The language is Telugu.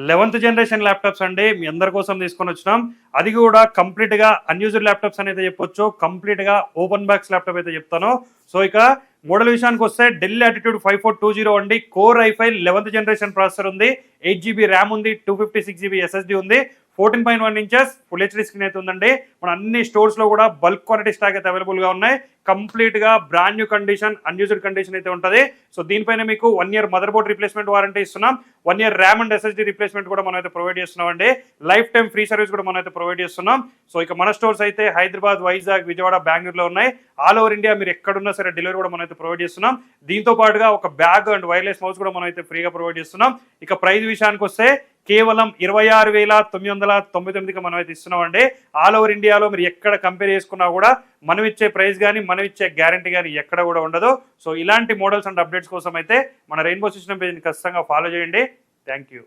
11th జనరేషన్ ల్యాప్టాప్స్ అండి మీ అందరి కోసం తీసుకొని వచ్చినాం. అది కూడా కంప్లీట్గా అన్యూజ్డ్ ల్యాప్టాప్స్ అనేది చెప్పొచ్చు. కంప్లీట్గా ఓపెన్ బాక్స్ ల్యాప్టాప్ అయితే చెప్తాను. సో ఇక మోడల్ విషయానికి వస్తే డెల్ యాటిట్యూడ్ 5420 అండి. Core i5 11th generation processor ఉంది, 8GB ర్యామ్ ఉంది, 256GB SSD ఉంది, 14.1 ఇంచెస్ ఫుల్ హెచ్డీ స్క్రీన్ అయితే ఉందండి. మన అన్ని స్టోర్స్ లో కూడా బల్క్ క్వాంటిటీ స్టాక్ అయితే అవైలబుల్ గా ఉన్నాయి. కంప్లీట్ గా brand new condition, unused condition అయితే ఉంటుంది. సో దీనిపైన మీకు 1 year mother board replacement warranty ఇస్తున్నాం. 1 year RAM and SSD replacement కూడా మనం అయితే ప్రొవైడ్ చేస్తున్నాం అండి. లైఫ్ టైం ఫ్రీ సర్వీస్ కూడా మనం అయితే ప్రొవైడ్ చేస్తున్నాం. సో ఇక మన స్టోర్స్ అయితే హైదరాబాద్, వైజాగ్, విజయవాడ, బెంగళూరులో ఉన్నాయి. ఆల్ ఓవర్ ఇండియా మీరు ఎక్కడున్నా సరే డెలివరీ కూడా మనం అయితే ప్రొవైడ్ చేస్తున్నాం. దీంతో పాటుగా ఒక బ్యాగ్ అండ్ వైర్లెస్ మౌస్ కూడా మనం అయితే ఫ్రీగా ప్రొవైడ్ చేస్తున్నాం. ఇక ప్రైస్ విషయానికి వస్తే కేవలం 26,999కి మనం అయితే ఇస్తున్నాం అండి. ఆల్ ఓవర్ ఇండియాలో మీరు ఎక్కడ కంపేర్ చేసుకున్నా కూడా మనం ఇచ్చే ప్రైస్ కానీ మనం ఇచ్చే గ్యారంటీ కానీ ఎక్కడ కూడా ఉండదు. సో ఇలాంటి మోడల్స్ అండ్ అప్డేట్స్ కోసం అయితే మన రెయిన్బో సిస్టమ్ పేజ్ని ఖచ్చితంగా ఫాలో చేయండి. Thank you.